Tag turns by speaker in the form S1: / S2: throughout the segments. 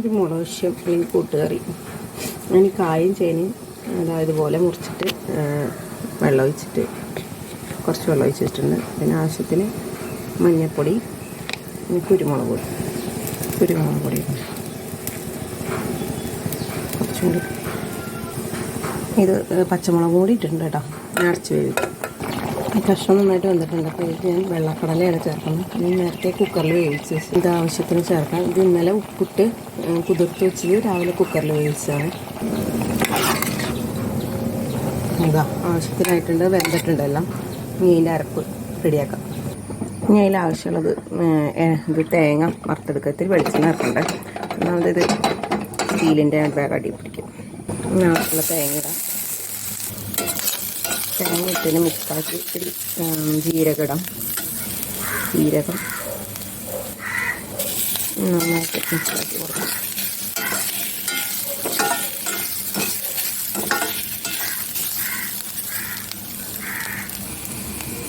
S1: ഒരു മുളവശ്യം അല്ലെങ്കിൽ കൂട്ടുകറി. ഞാൻ കായും ചേനയും ഇതുപോലെ മുറിച്ചിട്ട് വെള്ളം ഒഴിച്ചിട്ട് കുറച്ച് വെള്ളം ഒഴിച്ചിട്ടുണ്ട്. പിന്നെ ആവശ്യത്തിന് മഞ്ഞൾപ്പൊടി, കുരുമുളക് പൊടി കുറച്ചും കൂടി. ഇത് പച്ചമുളക് കൂടി ഇട്ടിട്ടുണ്ട് കേട്ടോ. ഞാൻ അടച്ച് വേവിക്കും. കഷ്ണം നന്നായിട്ട് വന്നിട്ടുണ്ട്. അപ്പോൾ ഇത് ഞാൻ വെള്ളക്കടലയാണ് ചേർക്കുന്നത്. ഞാൻ നേരത്തെ കുക്കറിൽ വേവിച്ച് ഇത് ആവശ്യത്തിന് ചേർക്കാം. ഇത് ഇന്നലെ ഉപ്പിട്ട് കുതിർത്ത് വെച്ചത് രാവിലെ കുക്കറിൽ വേവിച്ചതാണ്. ഇതാ ആവശ്യത്തിനായിട്ടുണ്ട്, വെന്തിട്ടുണ്ട് എല്ലാം. മീനിൻ്റെ അരപ്പ് റെഡിയാക്കാം. ഇനി അതിൽ ആവശ്യമുള്ളത് ഇത് തേങ്ങ വറുത്തെടുക്കുക. ഇത്തിരി വെളിച്ചെണ്ണ ഇറക്കണ്ടേ. ഒന്നാമത് സ്റ്റീലിൻ്റെ ബാഗ് അടി പിടിക്കും. ആവശ്യമുള്ള തേങ്ങ ഇടാം. തേങ്ങ ഇട്ടതിന് മിക്സാക്കി ഇത്തിരി ജീരകം ഇടാം. ജീരകം നന്നായിട്ട് മിക്സാക്കി കൊടുക്കാം.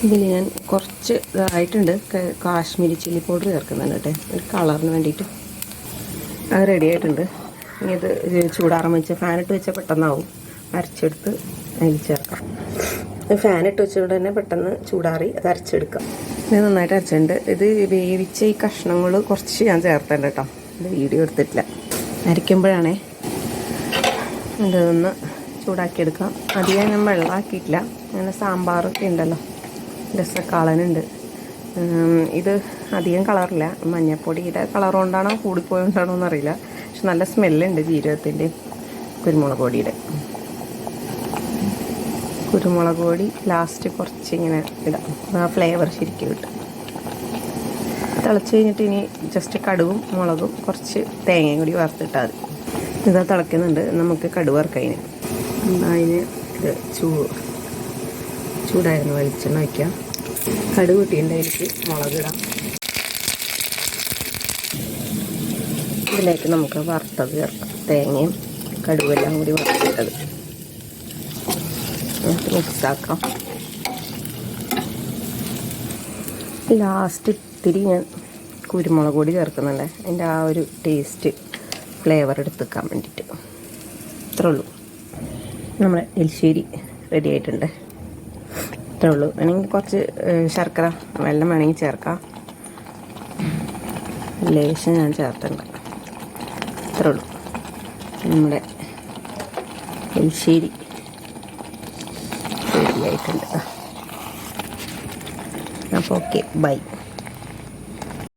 S1: ഇതിൽ ഞാൻ കുറച്ച് ഇതായിട്ടുണ്ട് കാശ്മീരി ചില്ലി പൗഡർ ചേർക്കുന്നുണ്ട് കേട്ടോ, ഒരു കളറിന് വേണ്ടിയിട്ട്. അത് റെഡി ആയിട്ടുണ്ട്. ഇനി ഇത് ചൂടാറാൻ വെച്ച് ഫാനിട്ട് വെച്ചാൽ പെട്ടെന്നാവും. അരച്ചെടുത്ത് അതിൽ ചേർക്കാം. ഫാനിട്ട് വെച്ചുകൊണ്ട് തന്നെ പെട്ടെന്ന് ചൂടാറി അത് അരച്ചെടുക്കാം. ഇത് നന്നായിട്ട് അരച്ചിട്ടുണ്ട്. ഇത് വേവിച്ച ഈ കഷ്ണങ്ങൾ കുറച്ച് ഞാൻ ചേർത്തിട്ടുണ്ട് കേട്ടോ. ഇത് വീഡിയോ എടുത്തിട്ടില്ല. അരയ്ക്കുമ്പോഴാണേ ഇതൊന്ന് ചൂടാക്കിയെടുക്കാം. അധികം ഞാൻ വെള്ളമാക്കിയിട്ടില്ല. അങ്ങനെ സാമ്പാറൊക്കെ ഉണ്ടല്ലോ, രസക്കാളനുണ്ട്. ഇത് അധികം കളറില്ല. മഞ്ഞൾപ്പൊടിയുടെ കളർ കൊണ്ടാണോ കൂടിപ്പോയോണ്ടാണോ എന്നറിയില്ല. പക്ഷെ നല്ല സ്മെല്ലുണ്ട് ജീരകത്തിൻ്റെയും കുരുമുളക് പൊടിയുടെ. കുരുമുളക് പൊടി ലാസ്റ്റ് കുറച്ചിങ്ങനെ ഇടാം. ആ ഫ്ലേവർ ശരിക്കും കിട്ടും. തിളച്ച് കഴിഞ്ഞിട്ട് ഇനി ജസ്റ്റ് കടുകും മുളകും കുറച്ച് തേങ്ങയും കൂടി വറുത്തിട്ടാൽ മതി. ഇതാ തിളയ്ക്കുന്നുണ്ട്. നമുക്ക് കടുക് വറുക്കാം. അതിന് ഇത് ചൂടായിരുന്നു വെളിച്ചെണ്ണ വയ്ക്കാം. കടുക് കൂട്ടിയിട്ട് അതിലേക്ക് മുളകിടാം. ഇതിലേക്ക് നമുക്ക് വറുത്തത് ചേർക്കാം. തേങ്ങയും കടുകെല്ലാം കൂടി വറുത്തിട്ടത് മിക്സാക്കാം. ലാസ്റ്റ് ഇത്തിരി ഞാൻ കുരുമുളക് പൊടി ചേർക്കുന്നുണ്ട്. അതിൻ്റെ ആ ഒരു ടേസ്റ്റ് ഫ്ലേവർ എടുത്തേക്കാൻ വേണ്ടിയിട്ട്. ഇത്രേ ഉള്ളൂ. നമ്മുടെ എലിശ്ശേരി റെഡി ആയിട്ടുണ്ട്. ഇത്രേ ഉള്ളൂ. വേണമെങ്കിൽ കുറച്ച് ശർക്കര വെള്ളം വേണമെങ്കിൽ ചേർക്കാം. ലേശം ഞാൻ ചേർത്തിട്ടുണ്ട്. ഇത്രേ ഉള്ളൂ. നമ്മുടെ എലിശ്ശേരി റെഡി ആയിട്ടുണ്ട്. അപ്പോൾ ഓക്കെ, ബൈ.